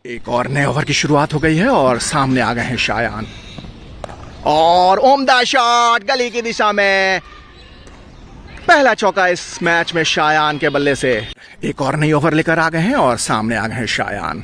एक और नए ओवर की शुरुआत हो गई है और सामने आ गए हैं शायान और उम्दा शॉट गली की दिशा में। पहला चौका इस मैच में शायान के बल्ले से। एक और नई ओवर लेकर आ गए हैं और सामने आ गए हैं शायान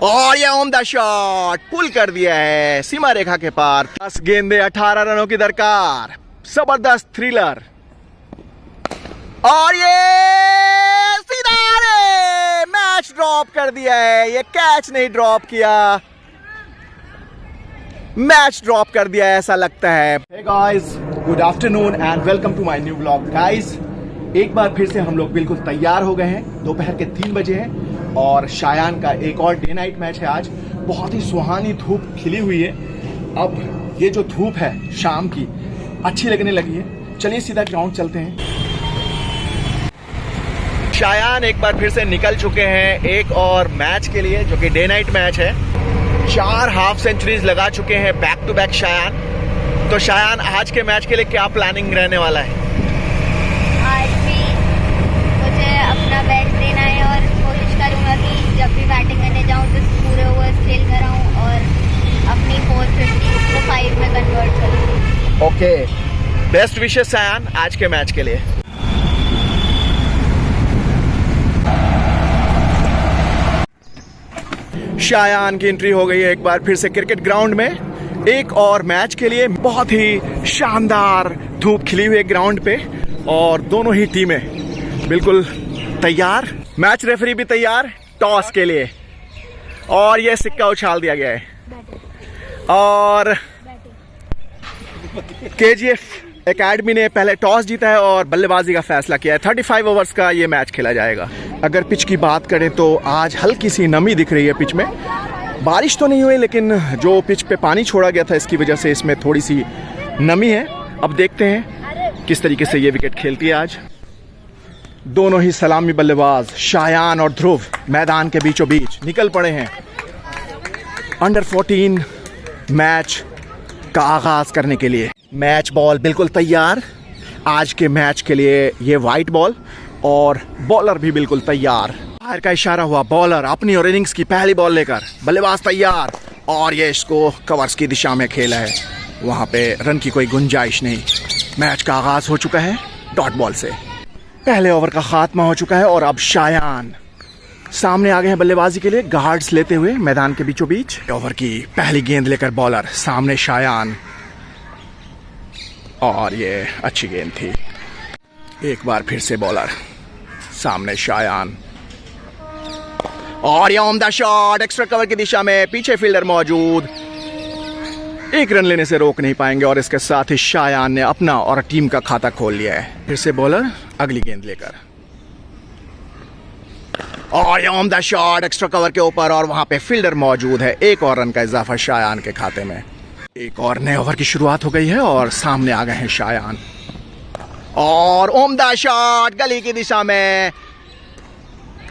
और ये उम्दा शॉट पुल कर दिया है सीमा रेखा के पार। 10 गेंदे 18 रनों की दरकार। जबरदस्त थ्रिलर और ये सीधा मैच ड्रॉप कर दिया है। ये कैच नहीं ड्रॉप किया, मैच ड्रॉप कर दिया है ऐसा लगता है। Hey guys, good afternoon and welcome to my new vlog. Guys, एक बार फिर से हम लोग बिल्कुल तैयार हो गए हैं। दोपहर के 3 बजे हैं और शायान का एक और डे नाइट मैच है आज। बहुत ही सुहानी धूप खिली हुई है। अब ये जो धूप है शाम की अच्छी लगने लगी है। चलिए सीधा ग्राउंड चलते हैं। शायान एक बार फिर से निकल चुके हैं एक और मैच के लिए जो कि डे नाइट मैच है। 4 हाफ सेंचुरीज लगा चुके हैं बैक टू बैक शायान। तो शायान, आज के मैच के लिए क्या प्लानिंग रहने वाला है? आज भी मुझे अपना बेस्ट देना है और कोशिश करूंगा कि जब भी बैटिंग करने जाऊं तो पूरे ओवर्स खेल कर आऊं और अपनी 450 को 5 में कन्वर्ट करूं। ओके, बेस्ट विशेस शायान आज के मैच के लिए। शायान की एंट्री हो गई है एक बार फिर से क्रिकेट ग्राउंड में एक और मैच के लिए। बहुत ही शानदार धूप खिली हुई है ग्राउंड पे और दोनों ही टीमें बिल्कुल तैयार। मैच रेफरी भी तैयार टॉस के लिए और ये सिक्का उछाल दिया गया है और केजीएफ एकेडमी ने पहले टॉस जीता है और बल्लेबाजी का फैसला किया है। 35 ओवर्स का ये मैच खेला जाएगा। अगर पिच की बात करें तो आज हल्की सी नमी दिख रही है पिच में। बारिश तो नहीं हुई लेकिन जो पिच पे पानी छोड़ा गया था इसकी वजह से इसमें थोड़ी सी नमी है। अब देखते हैं किस तरीके से ये विकेट खेलती है आज। दोनों ही सलामी बल्लेबाज शायान और ध्रुव मैदान के बीचों बीच निकल पड़े हैं अंडर 14 मैच का आगाज करने के लिए। मैच बॉल बिल्कुल तैयार आज के मैच के लिए। ये वाइट बॉल और बॉलर भी बिल्कुल तैयार। बाहर का इशारा हुआ। बॉलर अपनी और इनिंग्स की पहली बॉल लेकर, बल्लेबाज तैयार और ये इसको कवर्स की दिशा में खेला है। वहां पे रन की कोई गुंजाइश नहीं। मैच का आगाज हो चुका है डॉट बॉल से। पहले ओवर का खात्मा हो चुका है और अब शायान सामने आ गए हैं बल्लेबाजी के लिए गार्ड्स लेते हुए मैदान के बीचों बीच। ओवर की पहली गेंद लेकर बॉलर सामने शायान और ये अच्छी गेंद थी। एक बार फिर से बॉलर सामने शायान और ये उम्दा शॉट एक्स्ट्रा कवर की दिशा में। पीछे फील्डर मौजूद, एक रन लेने से रोक नहीं पाएंगे और इसके साथ ही शायान ने अपना और टीम का खाता खोल लिया है। फिर से बॉलर अगली गेंद लेकर और ये उम्दा शॉट एक्स्ट्रा कवर के ऊपर और वहां पे फील्डर मौजूद है। एक और रन का इजाफा शायान के खाते में। एक और नए ओवर की शुरुआत हो गई है और सामने आ गए हैं शायान और उम्दा शॉट गली की दिशा में।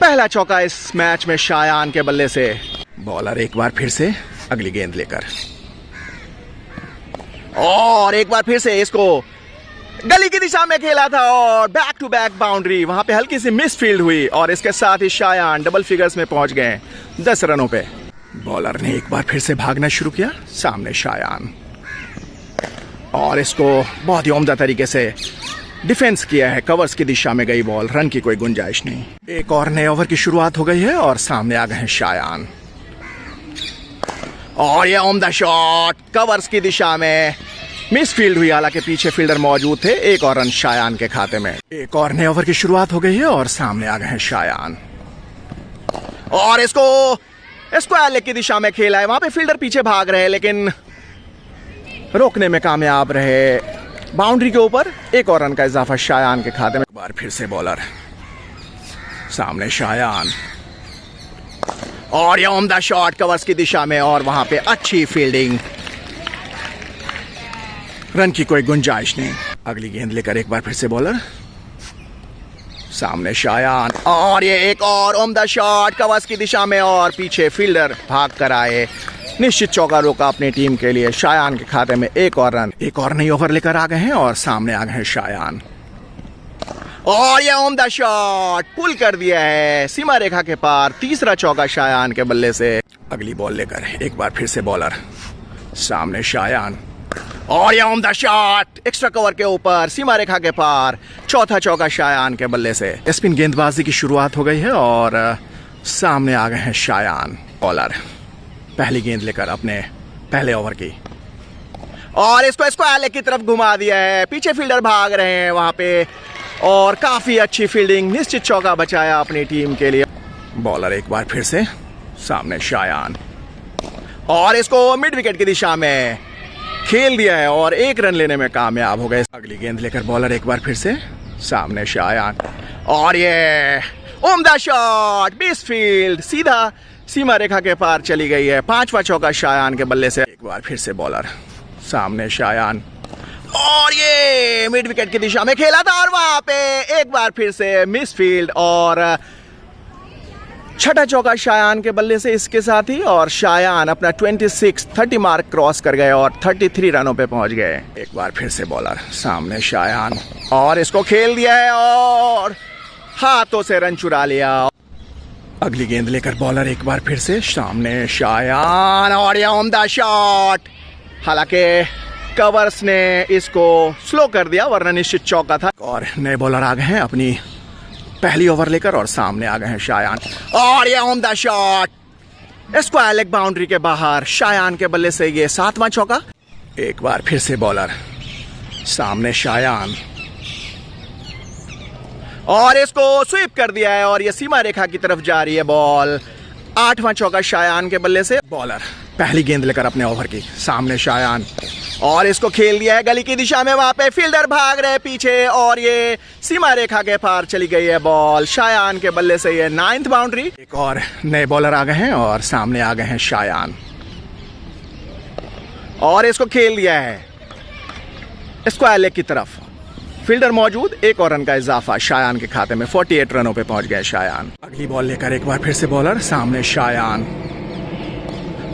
पहला चौका इस मैच में शायान के बल्ले से। बॉलर एक बार फिर से अगली गेंद लेकर और एक बार फिर से इसको गली की दिशा में खेला था और बैक टू बैक बाउंड्री। वहां पे हल्की सी मिस फील्ड हुई और इसके साथ ही शायान डबल फिगर्स में पहुंच गए 10 रनों पे। बॉलर ने एक बार फिर से भागना शुरू किया सामने शायान और इसको बहुत ही उम्दा तरीके से डिफेंस किया है। कवर्स की दिशा में गई बॉल, रन की कोई गुंजाइश नहीं। एक और नए ओवर की शुरुआत हो गई है और सामने आ गए हैं शायान और ये उम्दा शॉट कवर्स की दिशा में। मिस फील्ड हुई, हालांकि पीछे फील्डर मौजूद थे। एक और रन शायान के खाते में। एक और नए ओवर की शुरुआत हो गई है और सामने आ गए हैं शायान और इसको स्क्वायर लेग की दिशा में खेला है। वहां पे फील्डर पीछे भाग रहे हैं लेकिन रोकने में कामयाब रहे। बाउंड्री के ऊपर एक और रन का इजाफा शायान के खाते में। एक बार फिर से बॉलर सामने शायान और ये उम्दा शॉट कवर्स की दिशा में और वहां पे अच्छी फील्डिंग, रन की कोई गुंजाइश नहीं। अगली गेंद लेकर एक बार फिर से बॉलर सामने शायान और ये एक और उम्दा शॉट कवर्स की दिशा में और पीछे फील्डर भाग कर आए। निश्चित चौका रोका अपनी टीम के लिए। शायान के खाते में एक और रन। एक और नई ओवर लेकर आ गए हैं और सामने आ गए हैं शायान और ये उम्दा शॉट पुल कर दिया है सीमा रेखा के पार। तीसरा चौका शायान के बल्ले से। अगली बॉल लेकर एक बार फिर से बॉलर, सामने शायान और ये उम्दा शॉट एक्स्ट्रा कवर के ऊपर सीमा रेखा के पार। चौथा चौका शायान के बल्ले से। स्पिन गेंदबाजी की शुरुआत हो गई है और सामने आ गए हैं शायान। बॉलर पहली गेंद लेकर अपने पहले ओवर की और इसको आले की तरफ घुमा दिया है। पीछे फील्डर भाग रहे हैं वहां पे और काफी अच्छी फील्डिंग, निश्चित चौका बचाया अपनी टीम के लिए। बॉलर एक बार फिर से सामने शायान और इसको मिड विकेट की दिशा में खेल दिया है और 1 रन लेने में कामयाब हो गए। अगली गेंद लेकर बॉलर एक बार फिर से सामने शायान और ये उम्दा शॉट बीस फील्ड सीधा सीमा रेखा के पार चली गई है। 5वां चौका शायान के बल्ले से। एक बार फिर से बॉलर सामने शायान और ये मिड विकेट की दिशा में खेला था और वहां पे एक बार फिर से मिस फील्ड और छठा चौका शायान के बल्ले से इसके साथ ही। और शायान अपना 30 मार्क क्रॉस कर गए और 33 रनों पे पहुंच गए। एक बार फिर से बॉलर सामने शायान और इसको खेल दिया है और हाथों से रन चुरा लिया। अगली गेंद लेकर बॉलर एक बार फिर से सामने शायान और यह उम्दा शॉट। हालांकि कवर्स ने इसको स्लो कर दिया वरना निश्चित चौका था। और नए बॉलर आ गए हैं अपनी पहली ओवर लेकर और सामने आ गए हैं शायान और ये उम्दा शॉट स्क्वायर लेग बाउंड्री के बाहर शायान के बल्ले से। ये 7वां चौका। एक बार फिर से बॉलर सामने शायान और इसको स्वीप कर दिया है और ये सीमा रेखा की तरफ जा रही है बॉल। 8वां चौका शायान के बल्ले से। बॉलर पहली गेंद लेकर अपने ओवर की सामने शायान और इसको खेल दिया है गली की दिशा में। वहां पे फील्डर भाग रहे पीछे और ये सीमा रेखा के पार चली गई है बॉल। शायान के बल्ले से ये 9th बाउंड्री। एक और नए बॉलर आ गए हैं और सामने आ गए हैं शायान और इसको खेल दिया है स्क्वायर लेग की तरफ। फील्डर मौजूद, 1 और रन का इजाफा शायान के खाते में। 48 रनों पे पहुंच गए शायान। अगली बॉल लेकर एक बार फिर से बॉलर सामने शायान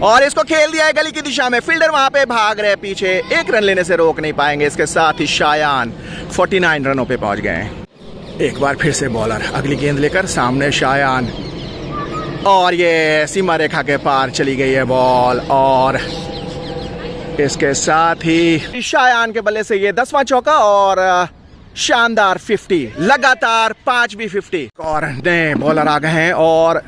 और इसको खेल दिया है गली की दिशा में। फील्डर वहां पे भाग रहे पीछे, 1 रन लेने से रोक नहीं पाएंगे। इसके साथ ही शायान 49 रनों पे पहुंच गए। एक बार फिर से बॉलर अगली गेंद लेकर सामने शायान और ये सीमा रेखा के पार चली गई है बॉल और इसके साथ ही शायान के बल्ले से ये 10वां चौका और शानदार 50। लगातार 5 भी 50। और नए बॉलर आ गए हैं और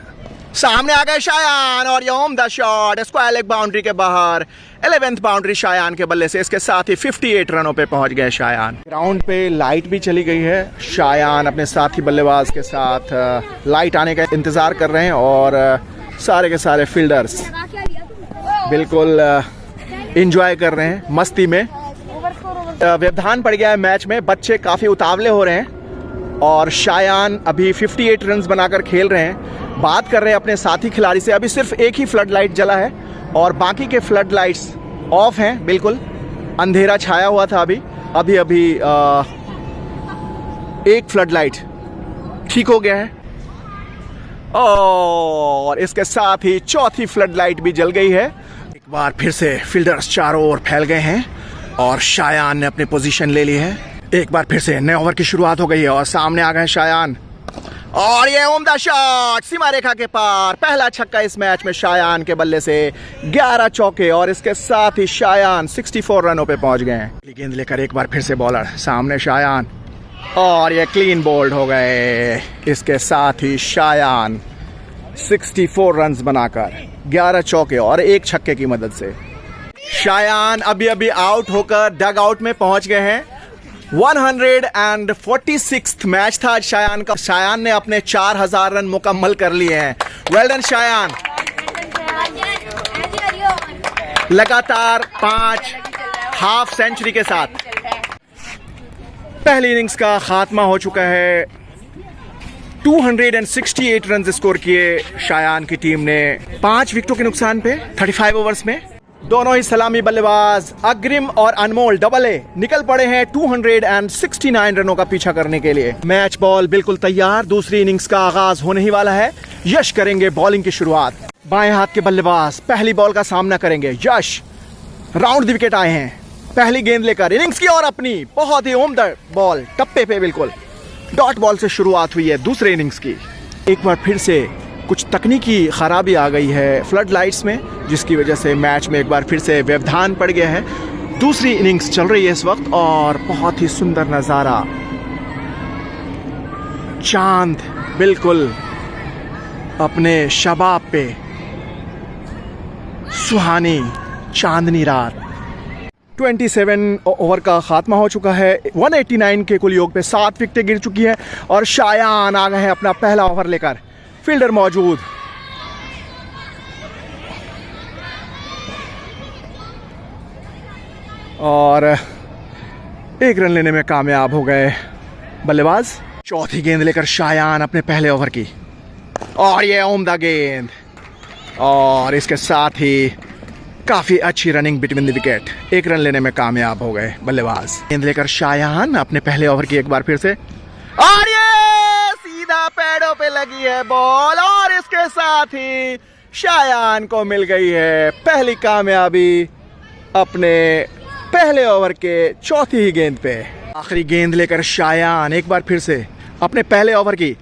सामने आ गए शायान और ये उम्दा शॉट स्क्वायर लेग बाउंड्री के बाहर। 11th बाउंड्री शायान के बल्ले से। इसके साथ ही 58 रनों पे पहुंच गए शायान। ग्राउंड पे लाइट भी चली गई है। शायान अपने साथी बल्लेबाज के साथ लाइट आने का इंतजार कर रहे हैं और सारे के सारे फील्डर्स बिल्कुल एंजॉय कर रहे हैं मस्ती में। व्यवधान पड़ गया है मैच में, बच्चे काफी उतावले हो रहे हैं और शायान अभी 58 रन बनाकर खेल रहे हैं। बात कर रहे हैं अपने साथी खिलाड़ी से। अभी सिर्फ एक ही फ्लड लाइट जला है और बाकी के फ्लड लाइट्स ऑफ हैं। बिल्कुल अंधेरा छाया हुआ था। अभी एक फ्लड लाइट ठीक हो गया है और इसके साथ ही चौथी फ्लड लाइट भी जल गई है। एक बार फिर से फील्डर्स चारों ओर फैल गए हैं और शायान ने अपनी पोजीशन ले ली है। एक बार फिर से नए ओवर की शुरुआत हो गई है और सामने आ गए शायान और ये उम्दा शॉट सीमा रेखा के पार। पहला छक्का इस मैच में शायान के बल्ले से। 11 चौके और इसके साथ ही शायान 64 रनों पे पहुंच गए हैं। गेंद लेकर एक बार फिर से बॉलर सामने शायान और ये क्लीन बोल्ड हो गए। इसके साथ ही शायान 64 रन्स बनाकर 11 चौके और 1 छक्के की मदद से। शायान अभी आउट होकर डग आउट में पहुंच गए हैं। 146th मैच था आज शायान का। शायान ने अपने 4000 रन मुकम्मल कर लिए हैं। Well done Shayan. लगातार 5 हाफ सेंचुरी के साथ पहली इनिंग्स का खात्मा हो चुका है। 268 रन स्कोर किए शायान की टीम ने 5 विकेटों के नुकसान पे 35 ओवर्स में। दोनों ही सलामी बल्लेबाज अग्रिम और अनमोल डबल ए निकल पड़े हैं 269 रनों का पीछा करने के लिए। मैच बॉल बिल्कुल तैयार। दूसरी इनिंग्स का आगाज होने ही वाला है। यश करेंगे बॉलिंग की शुरुआत। बाएं हाथ के बल्लेबाज पहली बॉल का सामना करेंगे। यश राउंड द विकेट आए हैं पहली गेंद लेकर इनिंग्स की और अपनी बहुत ही उम्दा बॉल टप्पे पे बिल्कुल डॉट बॉल से शुरुआत हुई है दूसरे इनिंग्स की। एक बार फिर से कुछ तकनीकी खराबी आ गई है फ्लड लाइट्स में, जिसकी वजह से मैच में एक बार फिर से व्यवधान पड़ गया है। दूसरी इनिंग्स चल रही है इस वक्त और बहुत ही सुंदर नज़ारा, चांद बिल्कुल अपने शबाब पे, सुहानी चांदनी रात। 27 ओवर का खात्मा हो चुका है। 189 के कुल योग पे 7 विकेटें गिर चुकी है और शायान आ गए हैं अपना पहला ओवर लेकर। फील्डर मौजूद, और 1 रन लेने में कामयाब हो गए बल्लेबाज। चौथी गेंद लेकर शायान अपने पहले ओवर की, और ये उम्दा गेंद, और इसके साथ ही काफी अच्छी running between the wicket. 1 run लेने में कामयाब हो गए बल्लेबाज। गेंद लेकर शायान अपने पहले ओवर की एक बार फिर से, और ये सीधा पैडों पे लगी है बॉल, और इसके साथ ही शायान को मिल गई है पहली कामयाबी अपने पहले ओवर के चौथी ही गेंद पे। आखिरी गेंद लेकर शायान एक बार फिर से अपने पहले ओवर की,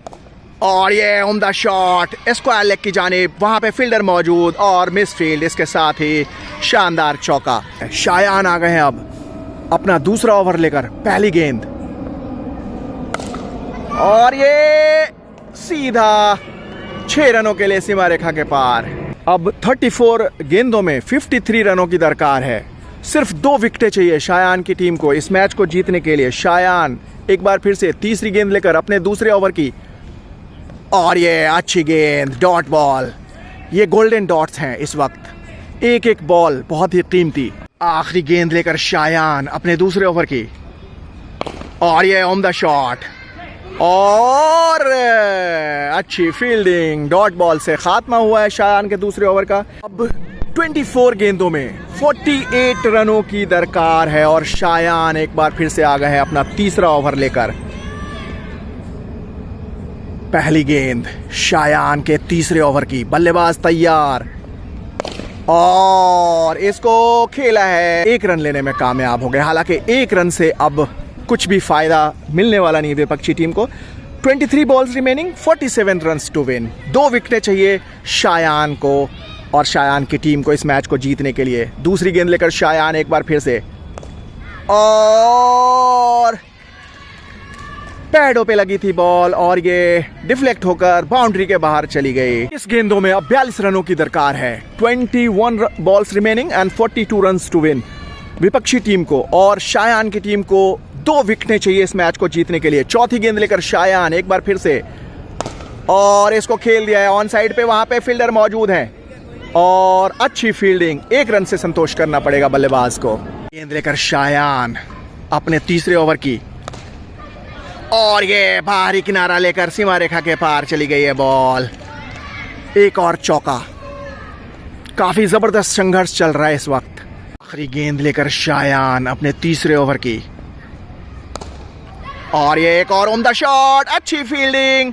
और ये उम्दा शॉट स्क्वायर लेग की जानिब, वहां पे फील्डर मौजूद और मिस फील्ड, इसके साथ ही शानदार चौका। शायान आ गए हैं अब अपना दूसरा ओवर लेकर पहली गेंद, और ये सीधा 6 रनों के लिए सीमा रेखा के पार। अब 34 गेंदों में 53 रनों की दरकार है। सिर्फ 2 विकेटें चाहिए शायान की टीम को इस मैच को जीतने के लिए। शायान एक बार फिर से तीसरी गेंद लेकर अपने दूसरे ओवर की, और ये अच्छी गेंद, डॉट बॉल। ये गोल्डन डॉट्स हैं इस वक्त, एक एक बॉल बहुत ही कीमती। आखिरी गेंद लेकर शायान अपने दूसरे ओवर की, और ये उम्दा शॉट, और अच्छी फील्डिंग, डॉट बॉल से खात्मा हुआ है शायान के दूसरे ओवर का। अब 24 गेंदों में 48 रनों की दरकार है, और शायान एक बार फिर से आ गए हैं अपना तीसरा ओवर लेकर। पहली गेंद शायान के तीसरे ओवर की, बल्लेबाज तैयार, और इसको खेला है। 1 रन लेने में कामयाब हो गए। हालांकि 1 रन से अब कुछ भी फायदा मिलने वाला नहीं विपक्षी टीम को। 23 balls remaining, 47 runs to win. 2 विकेटें चाहिए शायान को और शायान की टीम को इस मैच को जीतने के लिए। दूसरी गेंद लेकर शायान एक बार फिर से, और पैडों पे लगी थी बॉल, और ये डिफ्लेक्ट होकर बाउंड्री के बाहर चली गई। इस गेंदों में अब 42 रनों की दरकार है। 21 balls remaining and 42 runs to win विपक्षी टीम को, और शायान की टीम को 2 विकेटें चाहिए इस मैच को जीतने के लिए। चौथी गेंद लेकर शायान एक बार फिर से, और इसको खेल दिया है ऑन साइड पे, वहां पे फील्डर मौजूद है, और अच्छी फील्डिंग। 1 रन से संतोष करना पड़ेगा बल्लेबाज को। गेंद लेकर शायान अपने तीसरे ओवर की, और ये बाहरी किनारा लेकर सीमा रेखा के पार चली गई है बॉल। एक और चौका। काफी जबरदस्त संघर्ष चल रहा है इस वक्त। आखिरी गेंद लेकर शायान अपने तीसरे ओवर की, और ये एक और उम्दा शॉट, अच्छी फील्डिंग।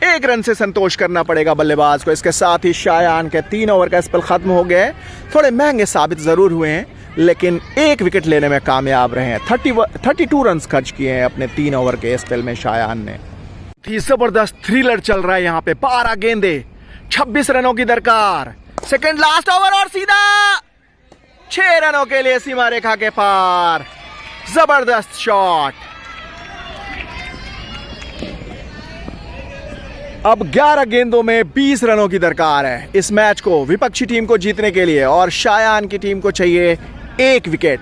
1 रन से संतोष करना पड़ेगा बल्लेबाज को। इसके साथ ही शायान के 3 ओवर का स्पेल खत्म हो गया है। थोड़े महंगे साबित जरूर हुए हैं, लेकिन 1 विकेट लेने में कामयाब रहे हैं। 32 रन खर्च किए हैं अपने 3 ओवर के स्पेल में शायान ने। जबरदस्त थ्रिलर चल रहा है यहाँ पे। 12 गेंदे, 26 रनों की दरकार। सेकंड लास्ट ओवर, और सीधा 6 रनों के लिए सीमा रेखा के पार। जबरदस्त शॉट। अब 11 गेंदों में 20 रनों की दरकार है इस मैच को विपक्षी टीम को जीतने के लिए, और शायान की टीम को चाहिए 1 विकेट।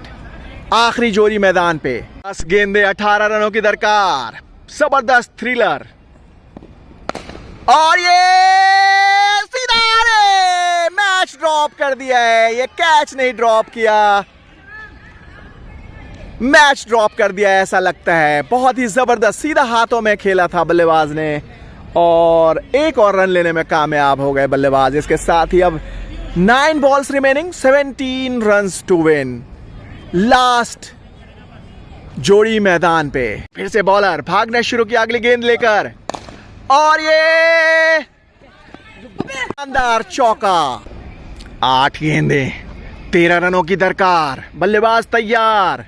आखिरी जोड़ी मैदान पे। 10 गेंदे, 18 रनों की दरकार। जबरदस्त थ्रिलर, और ये सीधा, रे मैच ड्रॉप कर दिया है। ये कैच नहीं ड्रॉप किया, मैच ड्रॉप कर दिया है ऐसा लगता है। बहुत ही जबरदस्त सीधा हाथों में खेला था बल्लेबाज ने, और 1 और रन लेने में कामयाब हो गए बल्लेबाज। इसके साथ ही अब 9 balls remaining, 17 runs to win. Last जोड़ी मैदान पे। फिर से बॉलर भागना शुरू किया अगली गेंद लेकर, और ये शानदार चौका। 8 गेंदे, 13 रनों की दरकार। बल्लेबाज तैयार,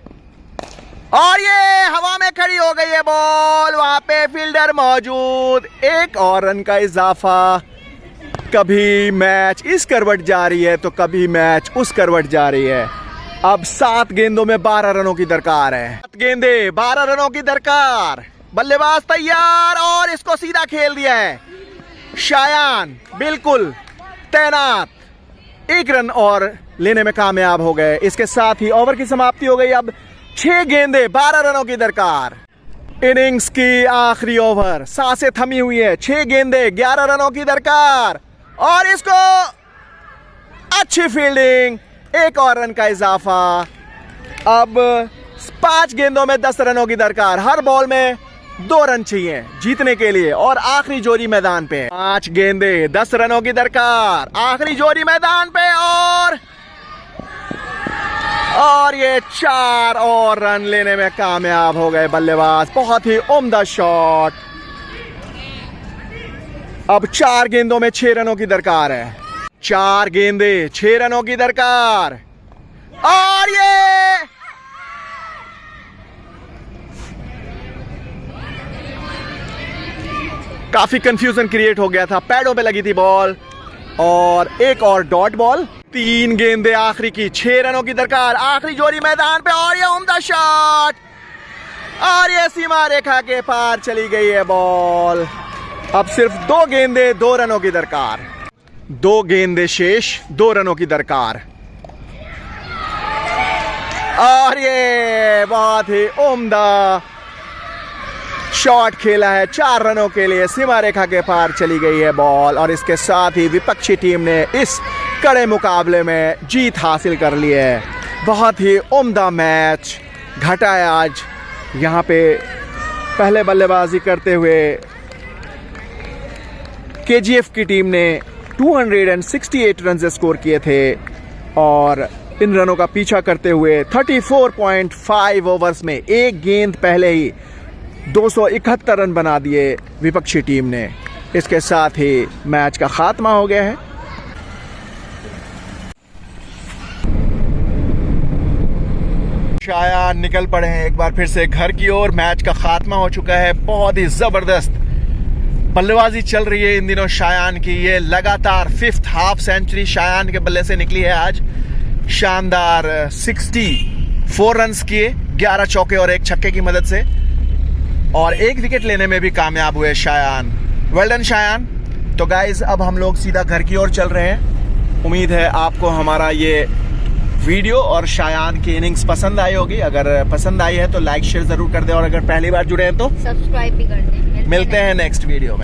और ये हवा में खड़ी हो गई है बॉल, वहां पे फील्डर मौजूद, एक और रन का इजाफा। कभी मैच इस करवट जा रही है तो कभी मैच उस करवट जा रही है। अब 7 गेंदों में 12 रनों की दरकार है। 7 गेंदे 12 रनों की दरकार। बल्लेबाज तैयार और इसको सीधा खेल दिया है। शायान बिल्कुल तैनात, 1 रन और लेने में कामयाब हो गए। इसके साथ ही ओवर की समाप्ति हो गई। अब 6 गेंदे 12 रनों की दरकार। इनिंग्स की आखिरी ओवर, सांसें थमी हुई है। 6 गेंदे 11 रनों की दरकार और इसको अच्छी फील्डिंग, 1 और रन का इजाफा। अब 5 गेंदों में 10 रनों की दरकार। हर बॉल में 2 रन चाहिए जीतने के लिए और आखिरी जोड़ी मैदान पे। 5 गेंदे 10 रनों की दरकार, आखिरी जोड़ी मैदान पे और ये 4 और रन लेने में कामयाब हो गए बल्लेबाज। बहुत ही उम्दा शॉट। अब 4 गेंदों में 6 रनों की दरकार है। 4 गेंदे 6 रनों की दरकार और ये काफी कंफ्यूजन क्रिएट हो गया था। पैडों पे लगी थी बॉल और एक और डॉट बॉल। 3 गेंदे आखिरी की, 6 रनों की दरकार, आखिरी जोड़ी मैदान पे और ये उम्दा शॉट और ये सीमा रेखा के पार चली गई है बॉल। अब सिर्फ 2 गेंदे 2 रनों की दरकार। 2 गेंदे शेष, 2 रनों की दरकार और ये बहुत ही उम्दा शॉट खेला है। 4 रनों के लिए सीमा रेखा के पार चली गई है बॉल और इसके साथ ही विपक्षी टीम ने इस कड़े मुकाबले में जीत हासिल कर ली है। बहुत ही उम्दा मैच घटा है आज। यहाँ पे पहले बल्लेबाजी करते हुए केजीएफ की टीम ने 268 रन स्कोर किए थे और इन रनों का पीछा करते हुए 34.5 ओवर्स में 1 गेंद पहले ही 271 रन बना दिए विपक्षी टीम ने। इसके साथ ही मैच का खात्मा हो गया है। शायान निकल पड़े हैं एक बार फिर से घर की ओर। मैच का खात्मा हो चुका है। बहुत ही जबरदस्त बल्लेबाजी चल रही है इन दिनों शायान की। ये लगातार 5th हाफ सेंचुरी शायान के बल्ले से निकली है आज। शानदार 64 रन्स किए, 11 चौके और 1 छक्के की मदद से और 1 विकेट लेने में भी कामयाब हुए शायान। Well done Shayan. तो गाइज अब हम लोग सीधा घर की ओर चल रहे हैं। उम्मीद है आपको हमारा ये वीडियो और शायान की इनिंग्स पसंद आई होगी। अगर पसंद आई है तो लाइक शेयर जरूर कर दें और अगर पहली बार जुड़े हैं तो सब्सक्राइब भी कर दें। मिलते हैं नेक्स्ट वीडियो में।